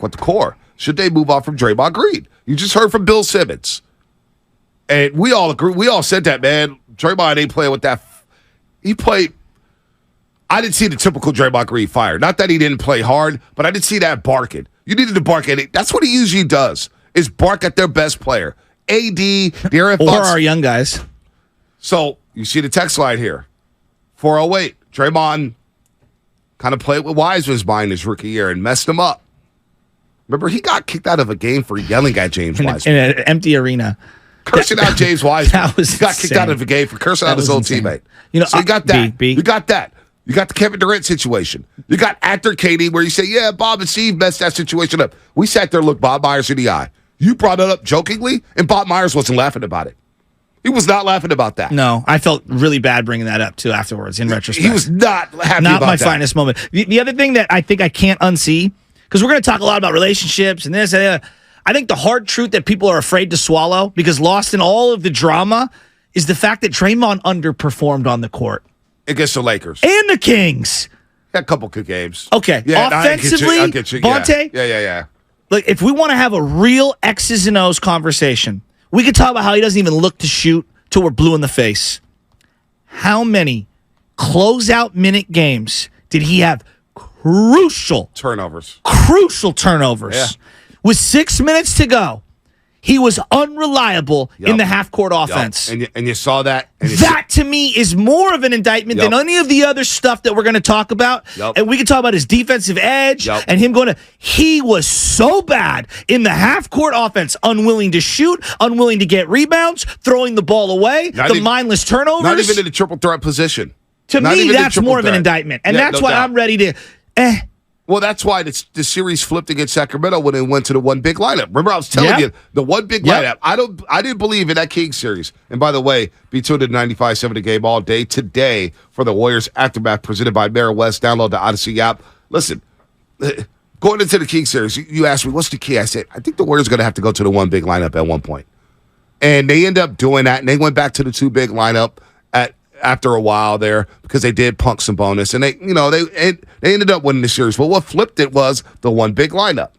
with the core? Should they move on from Draymond Green? You just heard from Bill Simmons. And we all agree. We all said that, man. Draymond ain't playing with that. He played. I didn't see the typical Draymond Green fire. Not that he didn't play hard, but I didn't see that barking. You needed to bark at it. That's what he usually does, is bark at their best player. AD, De'Aaron Fox. Or our young guys. So you see the text line here. 408. Draymond kind of played with Wiseman's mind his rookie year and messed him up. Remember, he got kicked out of a game for yelling at James Wiseman. In an empty arena. Cursing out James Wiseman. He got kicked out of a game for cursing out his old teammate. So you got that. You got that. You got the Kevin Durant situation. You got actor Katie where you say, yeah, Bob and Steve messed that situation up. We sat there and looked Bob Myers in the eye. You brought it up jokingly, and Bob Myers wasn't laughing about it. He was not laughing about that. No, I felt really bad bringing that up, too, afterwards, in retrospect. He was not happy about that. Not my finest moment. The other thing that I think I can't unsee, because we're going to talk a lot about relationships and this and that, I think the hard truth that people are afraid to swallow, because lost in all of the drama, is the fact that Draymond underperformed on the court. Against the Lakers. And the Kings. Had a couple good games. Okay. Yeah, offensively, I get you. Bonte? Yeah. Look, if we want to have a real X's and O's conversation, we could talk about how he doesn't even look to shoot till we're blue in the face. How many closeout minute games did he have crucial turnovers? Yeah. With 6 minutes to go, he was unreliable in the half-court offense. And you saw that? That, to me, is more of an indictment than any of the other stuff that we're going to talk about. And we can talk about his defensive edge and him going to... He was so bad in the half-court offense, unwilling to shoot, unwilling to get rebounds, throwing the ball away, mindless turnovers. Not even in the triple threat position. To me, that's more of an indictment. And that's why I'm ready to... Well, that's why the series flipped against Sacramento when it went to the one big lineup. Remember, I was telling you, the one big lineup. I didn't believe in that Kings series. And by the way, be tuned to 95.7 The Game all day today for the Warriors Aftermath presented by Mara West. Download the Odyssey app. Listen, going into the Kings series, you asked me, what's the key? I said, I think the Warriors are going to have to go to the one big lineup at one point. And they end up doing that, and they went back to the two big lineup after a while there because they did punk some bonus, and they ended up winning the series. But what flipped it was the one big lineup.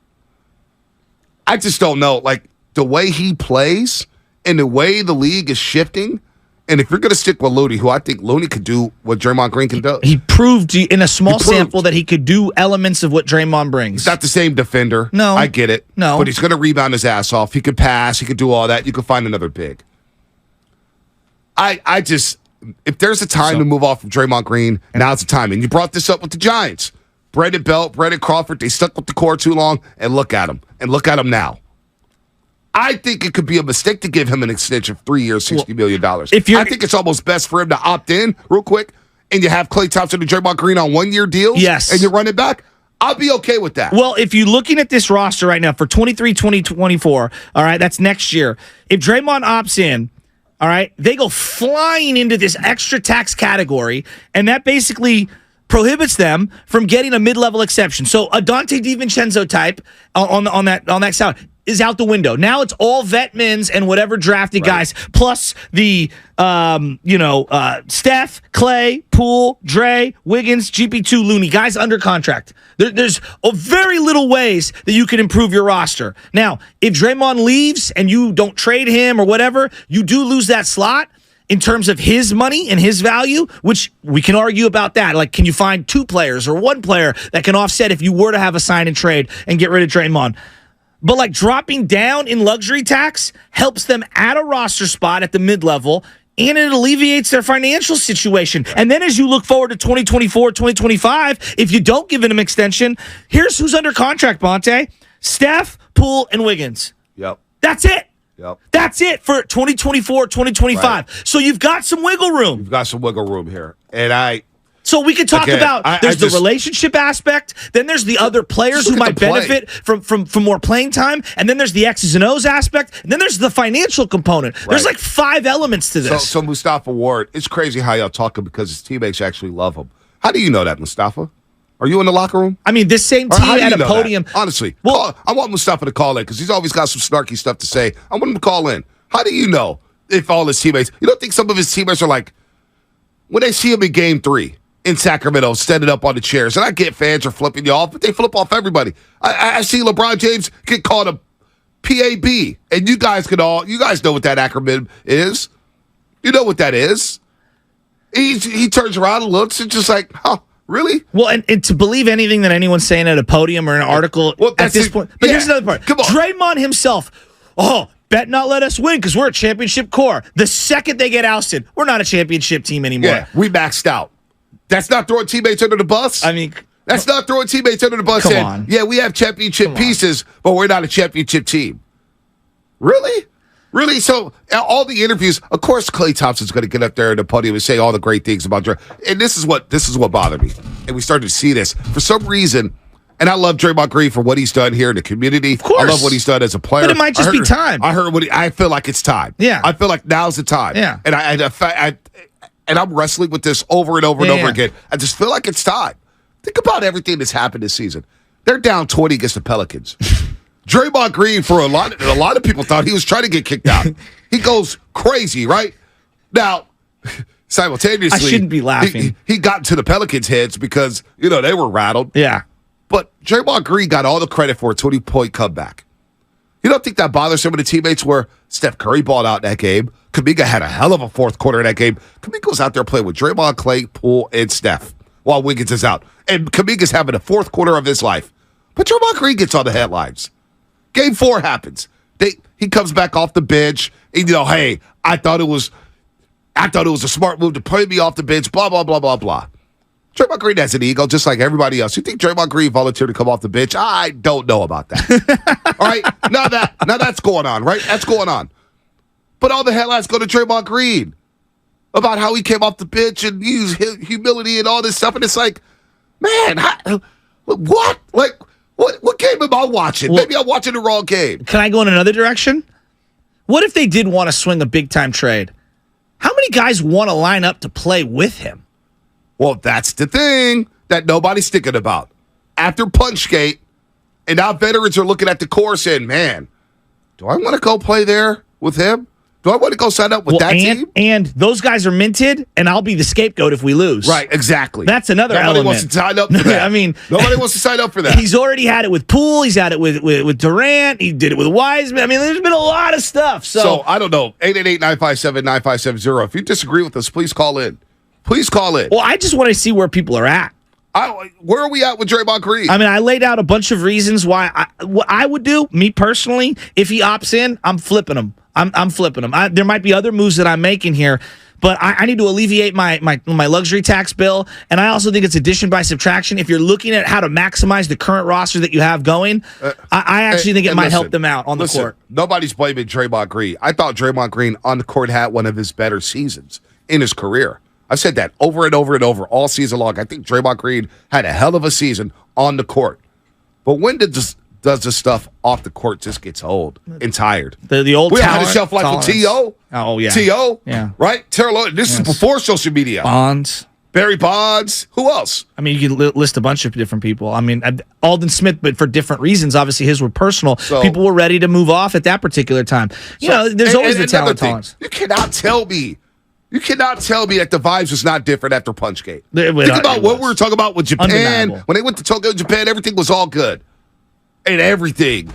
I just don't know, like the way he plays and the way the league is shifting. And if you're going to stick with Looney, who I think Looney could do what Draymond Green can do, he proved in a small sample that he could do elements of what Draymond brings. He's not the same defender. No, I get it. No, but he's going to rebound his ass off. He could pass. He could do all that. You could find another big. I just. If there's a time to move off from Draymond Green, now's the time. And you brought this up with the Giants. Brandon Belt, Brandon Crawford, they stuck with the core too long, and look at them. And look at them now. I think it could be a mistake to give him an extension of 3 years, $60 million. I think it's almost best for him to opt in real quick, and you have Klay Thompson and Draymond Green on 1 year deals, and you run it back. I'll be okay with that. Well, if you're looking at this roster right now for 23-2024, all right, that's next year. If Draymond opts in, all right, they go flying into this extra tax category, and that basically prohibits them from getting a mid-level exception. So a Dante DiVincenzo type on that side is out the window. Now it's all vet mins and whatever drafted guys, plus the Steph, Clay, Poole, Dre, Wiggins, GP2, Looney, guys under contract. There's very little ways that you can improve your roster. Now, if Draymond leaves and you don't trade him or whatever, you do lose that slot in terms of his money and his value, which we can argue about that. Like, can you find two players or one player that can offset if you were to have a sign and trade and get rid of Draymond? But like dropping down in luxury tax helps them add a roster spot at the mid-level, and it alleviates their financial situation. And then as you look forward to 2024, 2025, if you don't give him an extension, here's who's under contract, Bonte. Steph, Poole, and Wiggins. Yep. That's it. Yep. That's it for 2024, 2025. Right. So you've got some wiggle room. You've got some wiggle room here. So we could talk about there's the relationship aspect, then there's the other players who might benefit from more playing time, and then there's the X's and O's aspect, and then there's the financial component. Right. There's like 5 elements to this. So Mustafa Ward, it's crazy how y'all talk because his teammates actually love him. How do you know that, Mustafa? Are you in the locker room? I mean, this same team at a podium. That? Honestly, I want Mustafa to call in because he's always got some snarky stuff to say. I want him to call in. How do you know if all his teammates, you don't think some of his teammates are like, when they see him in game 3, in Sacramento standing up on the chairs. And I get fans are flipping you off, but they flip off everybody. I see LeBron James get called a PAB. And you guys know what that acronym is. You know what that is. He turns around and looks and just like, huh, really? Well, and to believe anything that anyone's saying at a podium or an article at this point. But here's another part. Come on. Draymond himself, bet not let us win because we're a championship core. The second they get ousted, we're not a championship team anymore. Yeah, we maxed out. That's not throwing teammates under the bus. I mean, that's not throwing teammates under the bus. Come on. Yeah, we have championship pieces, but we're not a championship team. Really? Really? So all the interviews, of course, Klay Thompson's going to get up there at the podium and say all the great things about Draymond. And this is what bothered me. And we started to see this for some reason. And I love Draymond Green for what he's done here in the community. Of course. I love what he's done as a player. But it might just be time. I feel like it's time. Yeah. I feel like now's the time. Yeah. And I'm wrestling with this over and over and over again. I just feel like it's time. Think about everything that's happened this season. They're down 20 against the Pelicans. Draymond Green, for a lot of people thought he was trying to get kicked out. He goes crazy, right? Now, simultaneously, I shouldn't be laughing. He got into the Pelicans' heads because, they were rattled. Yeah. But Draymond Green got all the credit for a 20-point comeback. You don't think that bothers some of the teammates where Steph Curry balled out in that game? Kuminga had a hell of a fourth quarter in that game. Kuminga was out there playing with Draymond, Klay, Poole, and Steph while Wiggins is out. And Kuminga's having a fourth quarter of his life. But Draymond Green gets on the headlines. Game 4 happens. He comes back off the bench. And, hey, I thought it was a smart move to play me off the bench, blah, blah, blah, blah, blah. Draymond Green has an ego just like everybody else. You think Draymond Green volunteered to come off the bench? I don't know about that. All right? Now that's going on, right? That's going on. But all the headlines go to Draymond Green about how he came off the bench and used humility and all this stuff. And it's like, man, what? Like, what game am I watching? Maybe I'm watching the wrong game. Can I go in another direction? What if they did want to swing a big-time trade? How many guys want to line up to play with him? Well, that's the thing that nobody's thinking about. After Punchgate, and now veterans are looking at the core saying, man, do I want to go play there with him? Do I want to go sign up with that team? And those guys are minted, and I'll be the scapegoat if we lose. Right, exactly. That's another element. Nobody wants to sign up for that. I mean, nobody wants to sign up for that. He's already had it with Poole. He's had it with Durant. He did it with Wiseman. I mean, there's been a lot of stuff. So I don't know. 888-957-9570. If you disagree with us, please call in. Please call in. Well, I just want to see where people are at. Where are we at with Draymond Green? I mean, I laid out a bunch of reasons why. What I would do, me personally, if he opts in, I'm flipping him. I'm flipping him. There might be other moves that I'm making here, but I need to alleviate my luxury tax bill, and I also think it's addition by subtraction. If you're looking at how to maximize the current roster that you have going, I actually think it might help them out on the court. Nobody's blaming Draymond Green. I thought Draymond Green on the court had one of his better seasons in his career. I've said that over and over and over all season long. I think Draymond Green had a hell of a season on the court. But when does this stuff off the court just gets old and tired? The old we talent, had a shelf life with T.O. Oh, yeah. T.O., yeah. Right? This is before social media. Bonds. Barry Bonds. Who else? I mean, you can list a bunch of different people. I mean, Alden Smith, but for different reasons. Obviously, his were personal. So, people were ready to move off at that particular time. There's always the talent tolerance. You cannot tell me that the vibes was not different after Punchgate. Think about what we were talking about with Japan. Undeniable. When they went to Tokyo, Japan, everything was all good. And everything.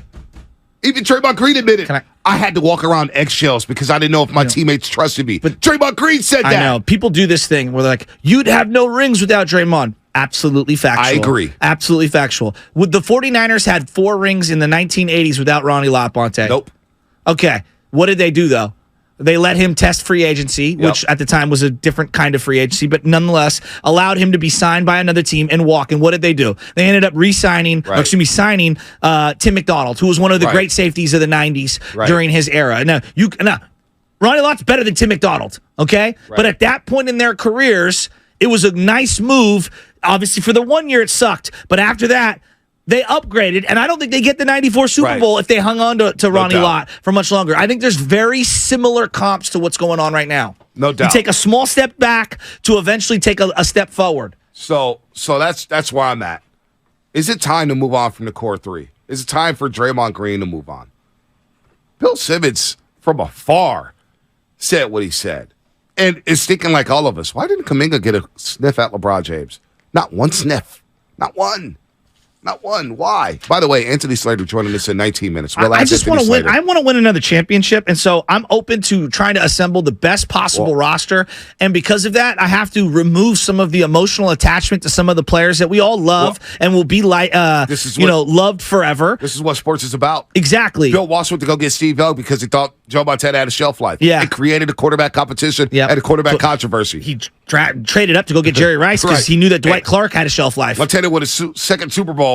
Even Draymond Green admitted, I had to walk around eggshells because I didn't know if my teammates trusted me. But Draymond Green said that. I know. People do this thing where they're like, you'd have no rings without Draymond. Absolutely factual. I agree. Absolutely factual. Would the 49ers had 4 rings in the 1980s without Ronnie LaPonte? Nope. Okay. What did they do, though? They let him test free agency, which at the time was a different kind of free agency, but nonetheless allowed him to be signed by another team and walk. And what did they do? They ended up signing Tim McDonald, who was one of the great safeties of the 90s during his era. Now, Ronnie Lott's better than Tim McDonald, okay? Right. But at that point in their careers, it was a nice move. Obviously, for the 1 year, it sucked. But after that, they upgraded, and I don't think they get the 94 Super Bowl if they hung on to Ronnie Lott for much longer. I think there's very similar comps to what's going on right now. No doubt. You take a small step back to eventually take a step forward. So that's where I'm at. Is it time to move on from the core 3? Is it time for Draymond Green to move on? Bill Simmons, from afar, said what he said. and is thinking like all of us. Why didn't Kuminga get a sniff at LeBron James? Not one sniff. Not one. Not one. Why? By the way, Anthony Slater joining us in 19 minutes. I just want to win. I want to win another championship, and so I'm open to trying to assemble the best possible roster. And because of that, I have to remove some of the emotional attachment to some of the players that we all love and will be like, loved forever. This is what sports is about. Exactly. Bill Walsh went to go get Steve Young because he thought Joe Montana had a shelf life. Yeah. It created a quarterback competition and a quarterback controversy. He traded up to go get Jerry Rice because he knew that Dwight Clark had a shelf life. Montana won his second Super Bowl.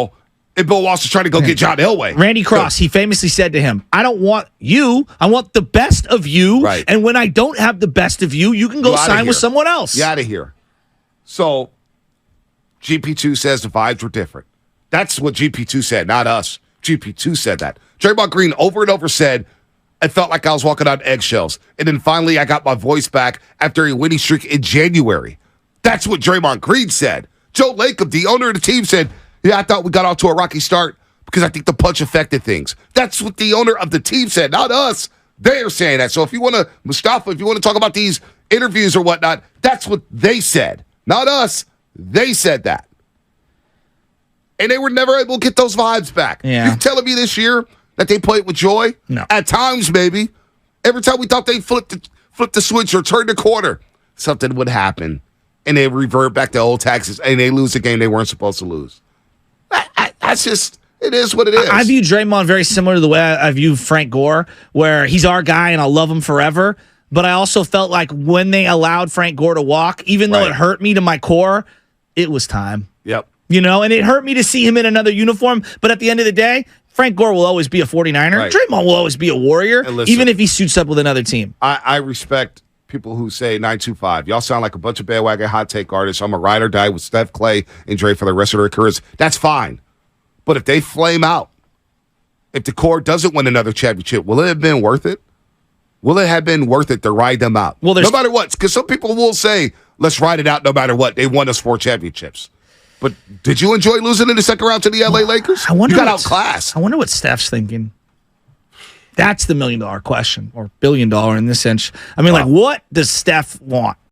And Bill Walsh was trying to go get John Elway. Randy Cross, he famously said to him, I don't want you. I want the best of you. Right. And when I don't have the best of you, you can go sign with someone else. Get out of here. So GP2 says the vibes were different. That's what GP2 said, not us. GP2 said that. Draymond Green over and over said, I felt like I was walking on eggshells. And then finally I got my voice back after a winning streak in January. That's what Draymond Green said. Joe Lacob, the owner of the team, said, I thought we got off to a rocky start because I think the punch affected things. That's what the owner of the team said, not us. They're saying that. So if you want to, Mustafa, if you want to talk about these interviews or whatnot, that's what they said, not us. They said that. And they were never able to get those vibes back. Yeah. You telling me this year that they played with joy? No. At times, maybe. Every time we thought they flipped the switch or turned the corner, something would happen. And they revert back to old taxes, and they lose a game they weren't supposed to lose. That's just, it is what it is. I view Draymond very similar to the way I view Frank Gore, where he's our guy and I'll love him forever. But I also felt like when they allowed Frank Gore to walk, even though it hurt me to my core, it was time. Yep. And it hurt me to see him in another uniform. But at the end of the day, Frank Gore will always be a 49er. Right. Draymond will always be a Warrior, even if he suits up with another team. I respect people who say 925. Y'all sound like a bunch of bandwagon hot take artists. I'm a ride or die with Steph, Clay, and Dre for the rest of their careers. That's fine. But if they flame out, if the core doesn't win another championship, will it have been worth it? Will it have been worth it to ride them out? Well, no matter what. Because some people will say, let's ride it out no matter what. They won us 4 championships. But did you enjoy losing in the second round to the LA Lakers? You got outclassed. I wonder what Steph's thinking. That's the $1 million question, or $1 billion in this sense. I mean, what does Steph want?